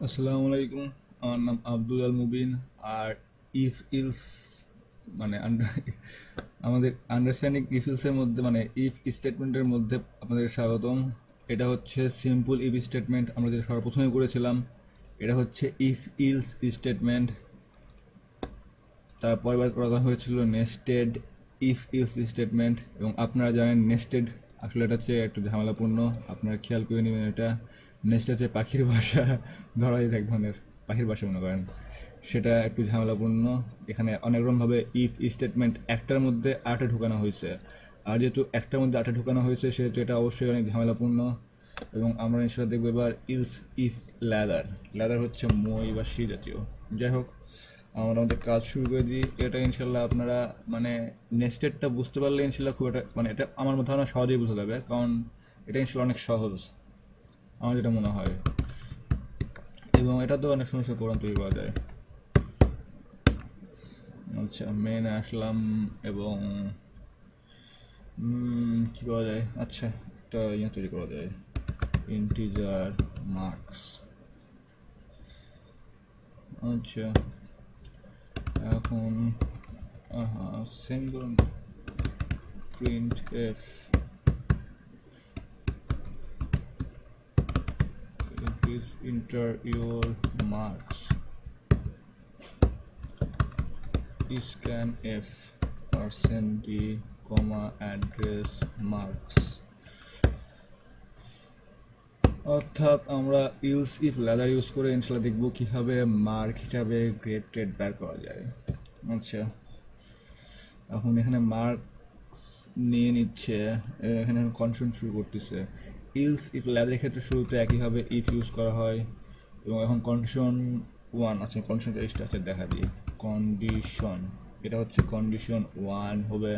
আসসালামু আলাইকুম। আমার নাম আব্দুল আল মুবিন। আর ইফ ইলস মানে আমাদের আন্ডারস্ট্যান্ডিং ইফ ইলসের মধ্যে মানে ইফ স্টেটমেন্টের মধ্যে আপনাদের স্বাগতম। এটা হচ্ছে সিম্পল ইফ স্টেটমেন্ট, আমরা যেটা সর্বপ্রথমে করেছিলাম। এটা হচ্ছে ইফ ইলস স্টেটমেন্ট। তারপরবার করা হয়েছিল নেস্টেড ইফ ইলস স্টেটমেন্ট, এবং আপনারা জানেন নেস্টেড আসলে এটা হচ্ছে একটু ঝামেলাপূর্ণ। আপনারা খেয়াল করে নেবেন, এটা নেস্ট হচ্ছে পাখির বাসা, ধরাই এক ধরনের পাখির বাসা মনে করেন, সেটা একটু ঝামেলাপূর্ণ। এখানে অনেক রকমভাবে ইফ স্টেটমেন্ট একটার মধ্যে আটে ঢুকানো হয়েছে, আর যেহেতু একটার মধ্যে আটে ঢুকানো হয়েছে সেহেতু এটা অবশ্যই অনেক ঝামেলাপূর্ণ। এবং আমরা সেটা দেখবো এবার ইলস ইফ ল্যাদার। ল্যাদার হচ্ছে মই বা সি জাতীয়। যাই হোক, আমরা আমাদের কাজ শুরু করে দিই। এটা ইনশাল্লাহ আপনারা মানে নেস্টেডটা বুঝতে পারলে ইনশাল্লাহ খুব একটা মানে এটা আমার মধ্যে হয় না সহজেই বুঝতে যাবে, কারণ এটা ইনশাল্লাহ অনেক সহজ আমার যেটা মনে হয়, এবং এটা তো অনেক সুন্দর সুন্দর প্রোগ্রাম তৈরি করা যায়। আচ্ছা, মেনে আসলাম এবং কী করা যায়, আচ্ছা একটা ইয়ে তৈরি করা যায়, ইন্টিজার মার্কস। আচ্ছা, এখন সেম করুন, print F is enter your marks, scan f %d, address marks। অর্থাৎ আমরা ইলস ইফ ল্যাদার ইউজ করে ইনশাল্লাহ দেখব কীভাবে মার্ক হিসাবে গ্রেড ট্রেড বের করা যায়। আচ্ছা, এখন এখানে মার্কস নিয়ে নিচ্ছে, এখানে কনস্ট্যান্ট শুরু করতেছে। ইলস ইফ ল্যাদারের ক্ষেত্রে শুরুতে একইভাবে ইফ ইউজ করা হয়, এবং এখন কন্ডিশন ওয়ান আছে, কন্ডিশন স্ট্রাকচার দেখা দিই। কন্ডিশন, এটা হচ্ছে কন্ডিশন ওয়ান হবে,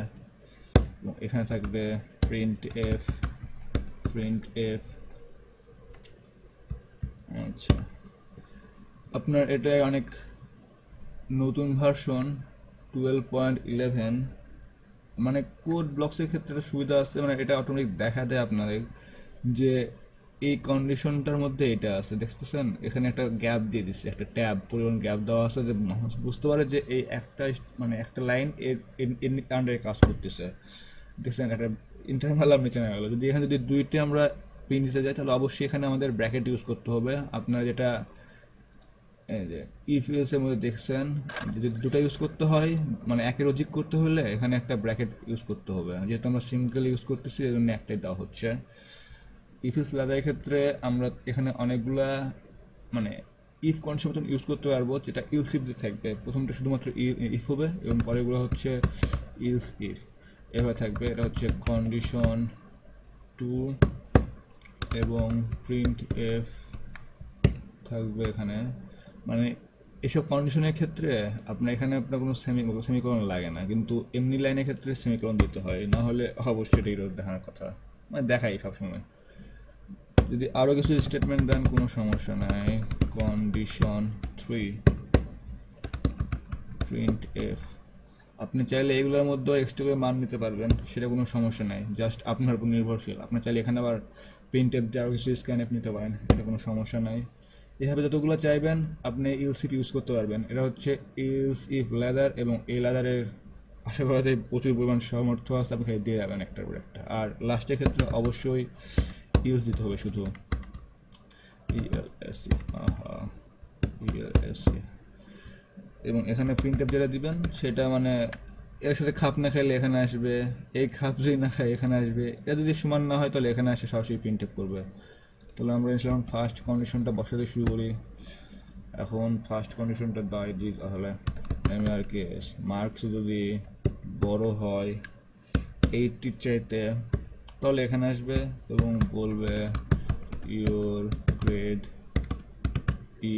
এবং এখানে থাকবে প্রিন্ট এফ। প্রিন্ট এফ, আচ্ছা আপনার এটা অনেক নতুন ভার্সন 12.11, মানে কোড ব্লকসের ক্ষেত্রে একটা সুবিধা আছে, মানে এটা অটোমেটিক দেখা দেয় আপনাদের যে এই কন্ডিশনটার মধ্যে এটা আছে, দেখতেছেন এখানে একটা গ্যাপ দিয়ে দিচ্ছে, একটা ট্যাব পরিমাণ গ্যাপ দেওয়া আছে, যে মানুষ বুঝতে পারে যে এই একটা মানে একটা লাইন এর আন্ডারে কাজ করতেছে। দেখছেন একটা ইন্টারনাল আপনি চেনা গেল। যদি এখানে যদি দুইটি আমরা প্রিন্ট দিতে যাই তাহলে অবশ্যই এখানে আমাদের ব্র্যাকেট ইউজ করতে হবে। আপনার যেটা এই যে ইফ ইউজ এর মধ্যে দেখছেন, যদি দুটো ইউজ করতে হয় মানে একের অধিক করতে হলে এখানে একটা ব্র্যাকেট ইউজ করতে হবে, যেহেতু আমরা সিঙ্গেল ইউজ করতেছি এই জন্য একটাই দেওয়া হচ্ছে। ইফ ইউজ লাদারের ক্ষেত্রে আমরা এখানে অনেকগুলা মানে ইফ কনসেপ্ট ইউজ করতে পারবো, যেটা ইলস ইফ দিয়ে থাকবে। প্রথমটা শুধুমাত্র ইফ হবে, এবং পরেগুলো হচ্ছে ইলস ইফ এভাবে থাকবে। এটা হচ্ছে কন্ডিশন টু, এবং প্রিন্ট এফ থাকবে এখানে। মানে এসব কন্ডিশনের ক্ষেত্রে আপনার এখানে আপনার কোনো সেমিকোলন লাগে না, কিন্তু এমনি লাইনের ক্ষেত্রে সেমিকোলন দিতে হয়, না হলে অবশ্যই এটা এরর দেখানোর কথা, মানে দেখাই সবসময়। যদি আরও কিছু স্টেটমেন্ট দেন কোনো সমস্যা নাই। Condition three, print F. আপনি চাইলে এগুলোর মধ্যে এক্সট্রা করে মান নিতে পারবেন, সেটা কোনো সমস্যা নাই, জাস্ট আপনার উপর নির্ভরশীল। আপনি চাইলে এখানে আবার প্রিন্ট এফ দিয়ে আরও কিছু স্ক্যান এফ নিতে পারেন, এটা কোনো সমস্যা নাই। এভাবে যতগুলো চাইবেন আপনি ইলস ইফ ইউজ করতে পারবেন। এটা হচ্ছে ইলস ইফ লেদার, এবং এই লেদারের আশা করা যায় প্রচুর পরিমাণ সামর্থ্য আছে, আপনি খালি দিয়ে যাবেন একটার পর একটা। আর লাস্টের ক্ষেত্রে অবশ্যই ইউজ দিতে হবে শুধু ইএলএসি, ইএলএসি। এবং এখানে প্রিন্ট এফ যেটা দিবেন সেটা মানে এর সাথে খাপ না খাইলে এখানে আসবে, এই খাপ যদি না খায় এখানে আসবে, এটা যদি সমান না হয় তাহলে এখানে আসে সরাসরি প্রিন্ট এফ করবে। তাহলে আমরা ইনশাল্লাহ ফার্স্ট কন্ডিশনটা বসাতে শুরু করি। এখন ফার্স্ট কন্ডিশনটা দায় দিই, তাহলে আমি আর কি মার্কস যদি বড় হয় 80 চাইতে, তাহলে এখানে আসবে এবং বলবে your grade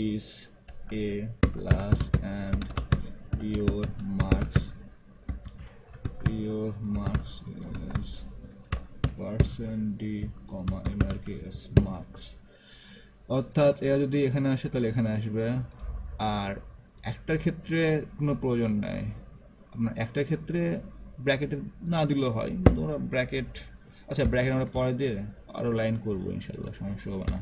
is A plus and your marks is %d, mrks marks। অর্থাৎ এরা যদি এখানে আসে তাহলে এখানে আসবে। আর একটার ক্ষেত্রে কোনো প্রয়োজন নাই, আপনার একটার ক্ষেত্রে ব্র্যাকেট না দিলেও হয়, তোমরা ব্র্যাকেট, আচ্ছা ব্র্যাকেট আমরা পরে দিয়ে আরও লাইন করবো ইনশাল্লাহ, সমস্যা হবে না।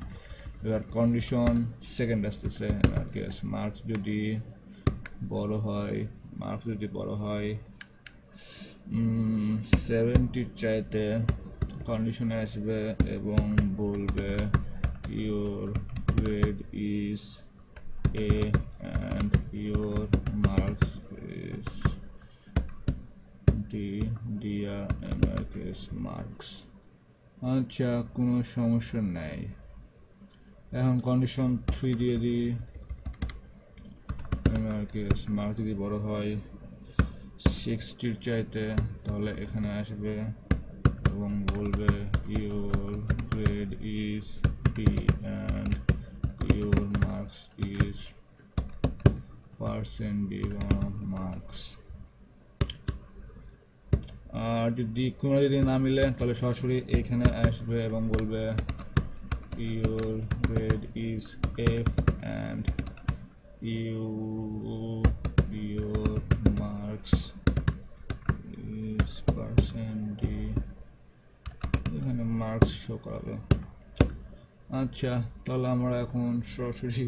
এবার কন্ডিশন সেকেন্ড আসতেছে কেস মার্কস যদি বড় হয় 70 চাইতে কন্ডিশনে আসবে এবং বলবে your grade is A and your marks is D দিয়া এমআরকেস মার্কস। আচ্ছা, কোনো সমস্যা নাই। এখন কন্ডিশন 3 দিয়ে দিই, এমআরকেস মার্ক যদি বড় হয় 60 চাইতে, তাহলে এখানে আসবে এবং বলবে your grade is B and your marks is percent B marks. আর যদি কোনো যদি না মিলে তাহলে সরাসরি এখানে আসবে এবং বলবে your grade is F and your marks is percent D, এখানে মার্কস শো করাবে। আচ্ছা, তাহলে আমরা এখন সরাসরি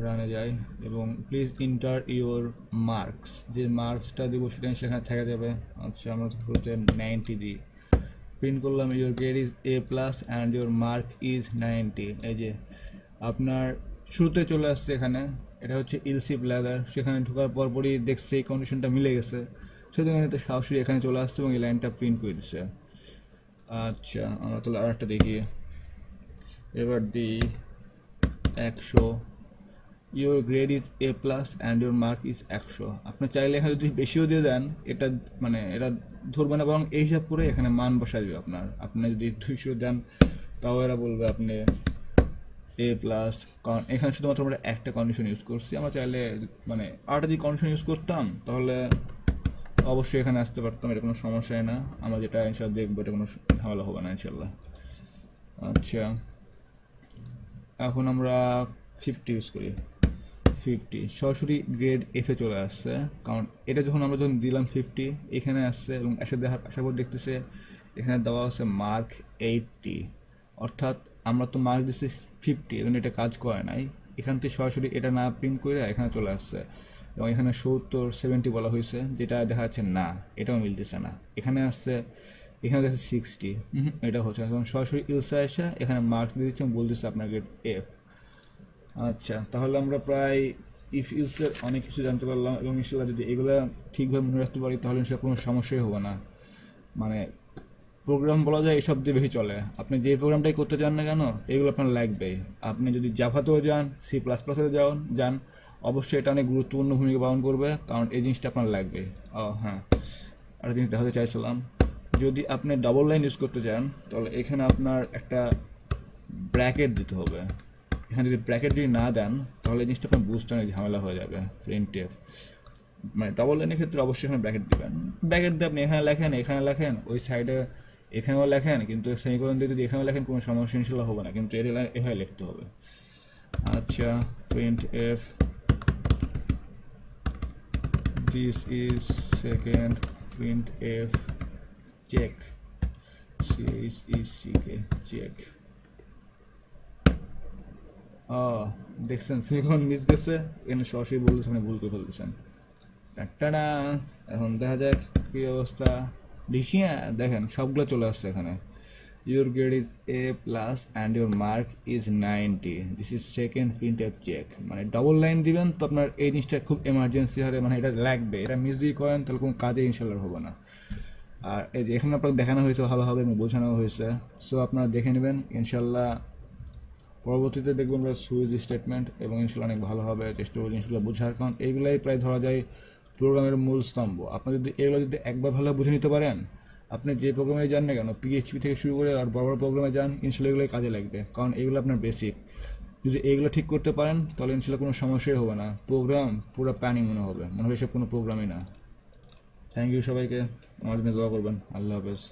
রানে যাই এবং প্লিজ ইন্টার ইওর মার্কস, যে মার্কসটা দিব সেটা সেখানে থেকে যাবে। আচ্ছা, আমরা হচ্ছে 90 দিই, প্রিন্ট করলাম your grade is A plus and your mark is 90। এই যে আপনার শুরুতে চলে আসছে এখানে, এটা হচ্ছে ইলসিপ লেদার, সেখানে ঢোকার পরপরই দেখছে এই কন্ডিশনটা মিলে গেছে, সেখানে সরাসরি এখানে চলে আসছে এবং এই লাইনটা প্রিন্ট করে দিচ্ছে। আচ্ছা, আমরা তাহলে আর একটা দেখি, এবার দিই 100, your grade is A plus and your mark is 100। আপনি চাইলে এখানে যদি বেশিও দিয়ে দেন, এটা মানে এটা ধরবে না, বরং এই হিসাব করে এখানে মান বসা যাবে আপনার। আপনি যদি 200 দেন তাও এরা বলবে আপনি এ প্লাস, কারণ এখানে শুধুমাত্র আমরা একটা কন্ডিশন ইউজ করছি। আমরা চাইলে মানে আরেকটা যদি কন্ডিশন ইউজ করতাম তাহলে অবশ্যই এখানে আসতে পারতাম, এটা কোনো সমস্যাই না। আমরা যেটা ইনশাল্লাহ দেখবো এটা কোনো ঝামেলা হবে না ইনশাল্লাহ। আচ্ছা, এখন আমরা 50 ইউজ করি, 50 সরাসরি গ্রেড এফে চলে আসছে, কারণ এটা যখন দিলাম 50 এখানে আসছে এবং আসার পর দেখতেছে এখানে দেওয়া আছে মার্ক 80, অর্থাৎ আমরা তো মার্ক দিচ্ছি 50 এবং এটা কাজ করে নাই। এখান থেকে সরাসরি এটা না প্রিন্ট করে এখানে চলে আসছে এবং এখানে 70 70 বলা হয়েছে, যেটা দেখা যাচ্ছে না, এটাও মিলতেছে না। এখানে আসছে, এখানে দেখছে 60, এটা হচ্ছে এবং সরাসরি ইলসা এসে এখানে মার্কস দিয়ে দিচ্ছে এবং বলতেছে আপনার গ্রেড এফ। আচ্ছা, তাহলে আমরা প্রায় ইফ ইলসের অনেক কিছু জানতে পারলাম এবং ইনশাল্লাহ যদি এগুলো ঠিকভাবে মনে রাখতে পারি তাহলে ইনশাল্লাহ কোনো সমস্যাই হবে না। মানে প্রোগ্রাম বলা যায় এসব দিয়ে বেশি চলে, আপনি যে প্রোগ্রামটাই করতে চান না কেন এগুলো আপনার লাগবেই। আপনি যদি জাভাতেও যান, C++এও যান, অবশ্যই এটা অনেক গুরুত্বপূর্ণ ভূমিকা পালন করবে, কারণ এই জিনিসটা আপনার লাগবে। হ্যাঁ, একটা জিনিস দেখাতে চাইছিলাম, যদি আপনি ডাবল লাইন ইউজ করতে চান তাহলে এখানে আপনার একটা ব্র্যাকেট দিতে হবে। এখানে যদি ব্র্যাকেট যদি না দেন তাহলে এই জিনিসটা আপনার বুঝতে অনেক ঝামেলা হয়ে যাবে। প্রিন্টএফ মানে ডাবল লাইনের ক্ষেত্রে অবশ্যই এখানে ব্র্যাকেট দিবেন। ব্র্যাকেট দিয়ে আপনি এখানে লেখেন, ওই সাইডে এখানেও লেখেন, কিন্তু সেমিকোলন দিয়ে যদি এখানেও লেখেন কোনো সমস্যা ইনশাল্লাহ হবে না, কিন্তু এভাবে লিখতে হবে। আচ্ছা, printf this is second printf check, CHECK check. দেখছেন সেমিকোলন মিস গেছে, এখানে সরাসরি বলতেছেন ভুল করে ফেলতেছেন। টাটা, এখন দেখা যাক কি অবস্থা। ডিসিয়া দেখেন সবগুলো চলে আসছে এখানে, your grade is A plus and your mark is 90, this is second printf check. মানে ডবল লাইন দিবেন তো আপনার এই জিনিসটা খুব এমার্জেন্সি হারে, মানে এটা লাগবে, এটা মিস যদি করেন তাহলে কোনো কাজে ইনশাল্লাহ হবে না। আর এই যে এখানে আপনাকে দেখানো হয়েছে ভালোভাবে এবং বোঝানো হয়েছে, সো আপনারা দেখে নেবেন ইনশাল্লাহ। পরবর্তীতে দেখবেন আমরা সুইচ স্টেটমেন্ট এবং ইনশাল্লাহ অনেক ভালো হবে, চেষ্টা করবো জিনিসগুলো বোঝার, কারণ এইগুলাই প্রায় ধরা যায় প্রোগ্রামের মূল স্তম্ভ। আপনি যদি এগুলো যদি একবার ভালো বুঝে নিতে পারেন, আপনি যে প্রোগ্রামে যান না কেন, PHP থেকে শুরু করে আর বড় বড় প্রোগ্রামে যান, ইনশাল্লাহ এগুলোই কাজে লাগবে, কারণ এগুলো আপনার বেসিক। যদি এগুলো ঠিক করতে পারেন তাহলে ইনশাল্লাহ কোনো সমস্যাই হবে না, প্রোগ্রাম পুরো প্ল্যানিং মনে হবে এসব কোনো প্রোগ্রামই না। থ্যাংক ইউ সবাইকে, আমার জন্য দোয়া করবেন। আল্লাহ হাফেজ।